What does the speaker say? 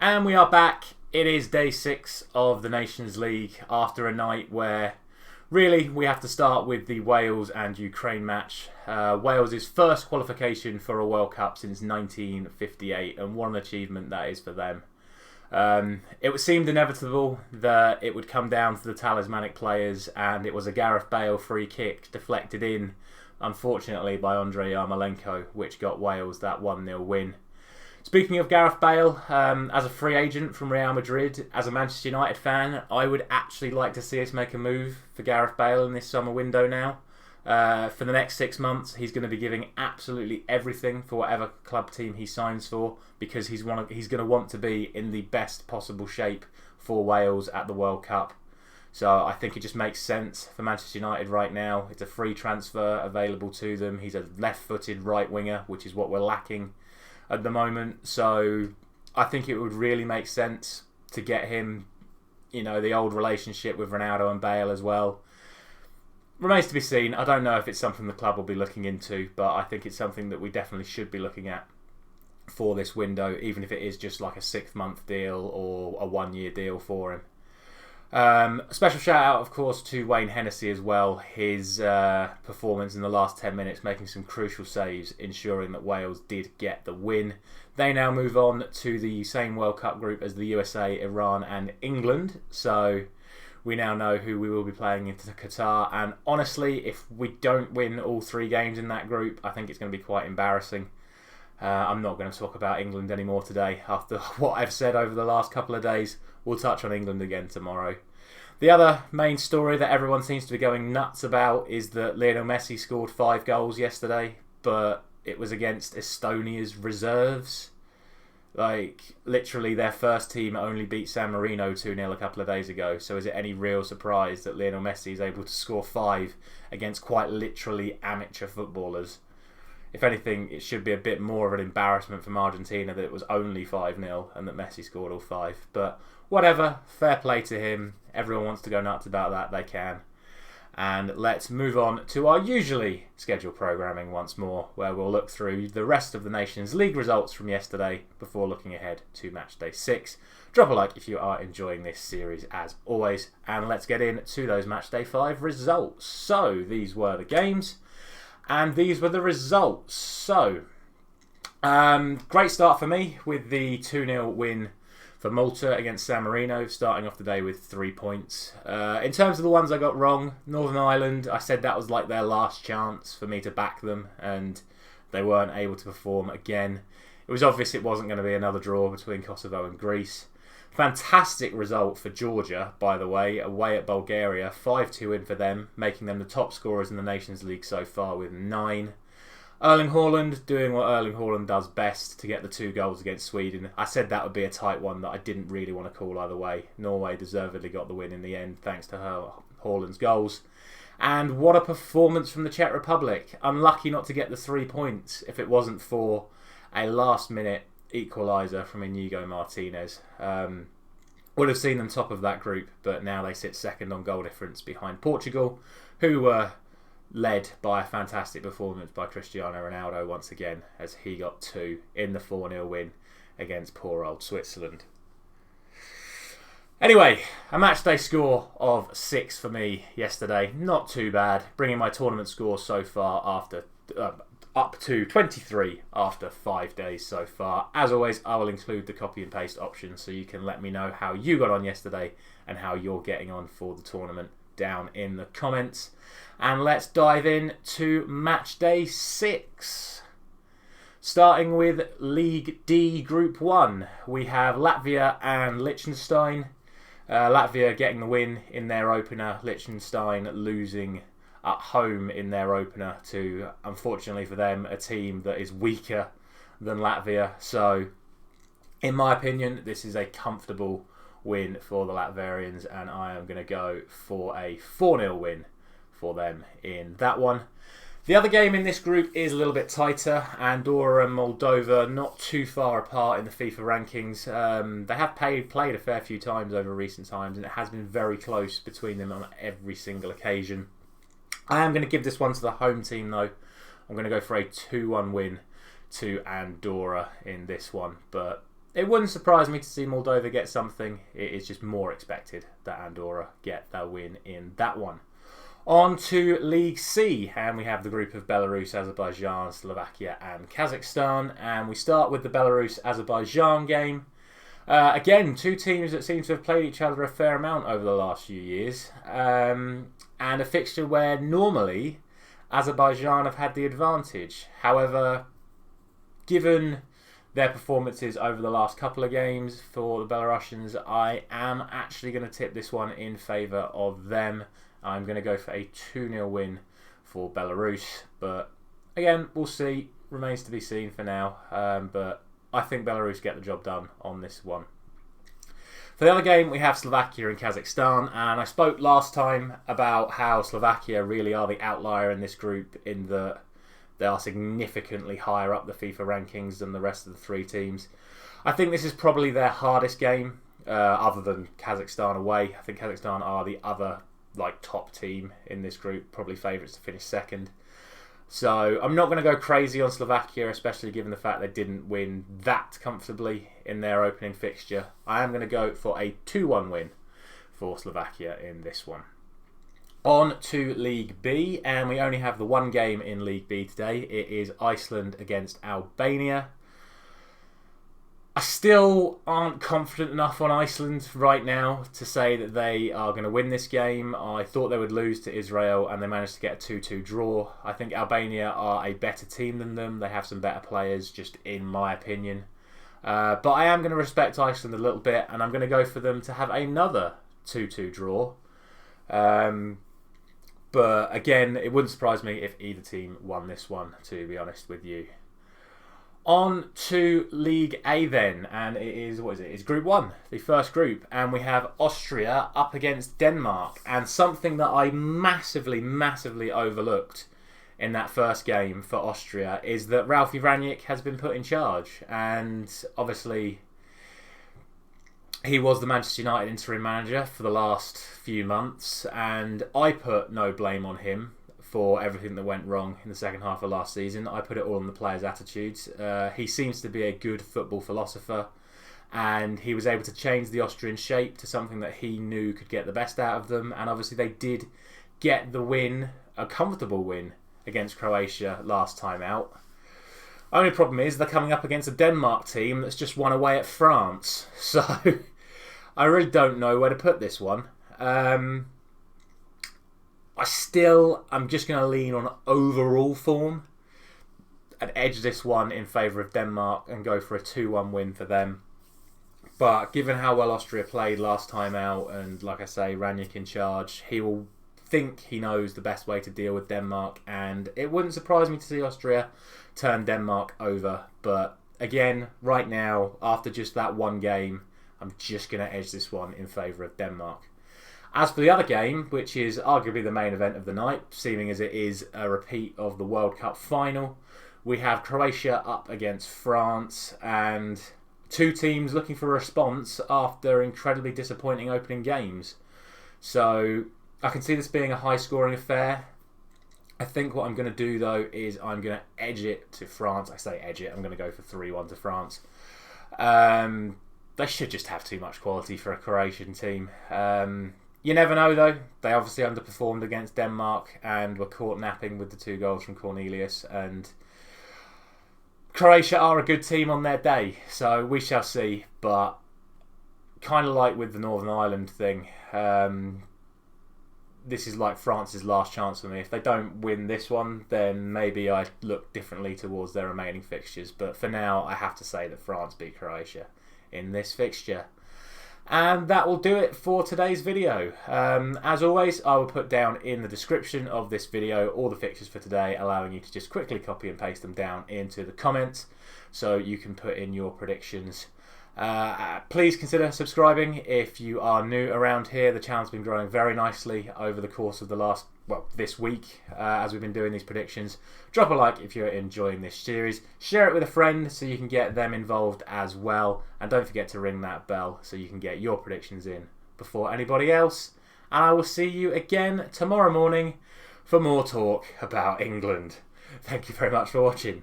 And we are back. It is day 6 of the Nations League after a night where really we have to start with the Wales and Ukraine match. Wales' first qualification for a World Cup since 1958, and what an achievement that is for them. It seemed inevitable that it would come down to the talismanic players, and it was a Gareth Bale free kick deflected in, unfortunately, by Andrei Yarmolenko, which got Wales that 1-0 win. Speaking of Gareth Bale, as a free agent from Real Madrid, as a Manchester United fan, I would actually like to see us make a move for Gareth Bale in this summer window now. For the next 6 months, he's going to be giving absolutely everything for whatever club team he signs for, because he's going to want to be in the best possible shape for Wales at the World Cup. So I think it just makes sense for Manchester United right now. It's a free transfer available to them. He's a left-footed right winger, which is what we're lacking at the moment. So I think it would really make sense to get him, the old relationship with Ronaldo and Bale as well. Remains to be seen. I don't know if it's something the club will be looking into, but I think it's something that we definitely should be looking at for this window, even if it is just like a 6-month deal or a 1-year deal for him. A special shout out, of course, to Wayne Hennessy as well. His performance in the last 10 minutes, making some crucial saves, ensuring that Wales did get the win. They now move on to the same World Cup group as the USA, Iran and England. So we now know who we will be playing into Qatar. And honestly, if we don't win all 3 games in that group, I think it's going to be quite embarrassing. I'm not going to talk about England anymore today. After what I've said over the last couple of days, we'll touch on England again tomorrow. The other main story that everyone seems to be going nuts about is that Lionel Messi scored 5 goals yesterday, but it was against Estonia's reserves. Literally their first team only beat San Marino 2-0 a couple of days ago. So is it any real surprise that Lionel Messi is able to score 5 against quite literally amateur footballers? If anything, it should be a bit more of an embarrassment from Argentina that it was only 5-0 and that Messi scored all 5. But whatever, fair play to him. Everyone wants to go nuts about that, they can. And let's move on to our usually scheduled programming once more, where we'll look through the rest of the Nations League results from yesterday before looking ahead to Matchday 6. Drop a like if you are enjoying this series as always, and let's get into those Matchday 5 results. So, these were the games. And these were the results. So, great start for me with the 2-0 win for Malta against San Marino, starting off the day with 3 points. In terms of the ones I got wrong, Northern Ireland, I said that was like their last chance for me to back them, and they weren't able to perform again. It was obvious it wasn't going to be another draw between Kosovo and Greece. Fantastic result for Georgia, by the way, away at Bulgaria. 5-2 win for them, making them the top scorers in the Nations League so far with 9. Erling Haaland doing what Erling Haaland does best to get the 2 goals against Sweden. I said that would be a tight one that I didn't really want to call either way. Norway deservedly got the win in the end thanks to Haaland's goals. And what a performance from the Czech Republic. Unlucky not to get the 3 points if it wasn't for a last-minute equaliser from Inigo Martinez. Would have seen them top of that group, but now they sit second on goal difference behind Portugal, who were led by a fantastic performance by Cristiano Ronaldo once again, as he got 2 in the 4-0 win against poor old Switzerland. Anyway, a matchday score of 6 for me yesterday. Not too bad, bringing my tournament score so far after up to 23 after 5 days so far. As always, I will include the copy and paste option so you can let me know how you got on yesterday and how you're getting on for the tournament down in the comments. And let's dive in to match day 6. Starting with League D Group 1, we have Latvia and Liechtenstein. Latvia getting the win in their opener, Liechtenstein losing at home in their opener to, unfortunately for them, a team that is weaker than Latvia. So, in my opinion, this is a comfortable win for the Latvians, and I am going to go for a 4-0 win for them in that one. The other game in this group is a little bit tighter. Andorra and Moldova, not too far apart in the FIFA rankings. They have played a fair few times over recent times, and it has been very close between them on every single occasion. I am going to give this one to the home team though. I'm going to go for a 2-1 win to Andorra in this one. But it wouldn't surprise me to see Moldova get something. It is just more expected that Andorra get their win in that one. On to League C, and we have the group of Belarus, Azerbaijan, Slovakia and Kazakhstan, and we start with the Belarus Azerbaijan game. Again, two teams that seem to have played each other a fair amount over the last few years, and a fixture where normally Azerbaijan have had the advantage. However, given their performances over the last couple of games for the Belarusians, I am actually going to tip this one in favour of them. I'm going to go for a 2-0 win for Belarus. But again, we'll see. Remains to be seen for now. But I think Belarus get the job done on this one. For the other game, we have Slovakia and Kazakhstan. And I spoke last time about how Slovakia really are the outlier in this group, in that they are significantly higher up the FIFA rankings than the rest of the three teams. I think this is probably their hardest game, other than Kazakhstan away. I think Kazakhstan are the other top team in this group, probably favourites to finish second. So I'm not going to go crazy on Slovakia, especially given the fact they didn't win that comfortably in their opening fixture. I am going to go for a 2-1 win for Slovakia in this one. On to League B, and we only have the one game in League B today. It is Iceland against Albania. I still aren't confident enough on Iceland right now to say that they are going to win this game. I thought they would lose to Israel, and they managed to get a 2-2 draw. I think Albania are a better team than them. They have some better players, just in my opinion. But I am going to respect Iceland a little bit, and I'm going to go for them to have another 2-2 draw. But again, it wouldn't surprise me if either team won this one, to be honest with you. On to League A then, and it is, it's Group 1, the first group, and we have Austria up against Denmark, and something that I massively overlooked in that first game for Austria is that Ralphie Rangnick has been put in charge, and obviously he was the Manchester United interim manager for the last few months, and I put no blame on him for everything that went wrong in the second half of last season. I put it all on the players' attitudes. He seems to be a good football philosopher, and he was able to change the Austrian shape to something that he knew could get the best out of them, and obviously they did get the win, a comfortable win, against Croatia last time out. Only problem is they're coming up against a Denmark team that's just won away at France, so I really don't know where to put this one. I'm just going to lean on overall form and edge this one in favour of Denmark and go for a 2-1 win for them. But given how well Austria played last time out, and like I say, Rangnick in charge, he will think he knows the best way to deal with Denmark, and it wouldn't surprise me to see Austria turn Denmark over. But again, right now, after just that one game, I'm just going to edge this one in favour of Denmark. As for the other game, which is arguably the main event of the night, seeming as it is a repeat of the World Cup final, we have Croatia up against France, and two teams looking for a response after incredibly disappointing opening games. So I can see this being a high-scoring affair. I think what I'm going to do, though, is I'm going to edge it to France. I say edge it, I'm going to go for 3-1 to France. They should just have too much quality for a Croatian team. You never know, though. They obviously underperformed against Denmark and were caught napping with the 2 goals from Cornelius. And Croatia are a good team on their day, so we shall see. But kind of like with the Northern Ireland thing, this is like France's last chance for me. If they don't win this one, then maybe I look differently towards their remaining fixtures. But for now, I have to say that France beat Croatia in this fixture. And that will do it for today's video. As always, I will put down in the description of this video all the fixtures for today, allowing you to just quickly copy and paste them down into the comments so you can put in your predictions. Please consider subscribing if you are new around here. The channel's been growing very nicely over the course of this week as we've been doing these predictions. Drop a like if you're enjoying this series. Share it with a friend so you can get them involved as well. And don't forget to ring that bell so you can get your predictions in before anybody else. And I will see you again tomorrow morning for more talk about England. Thank you very much for watching.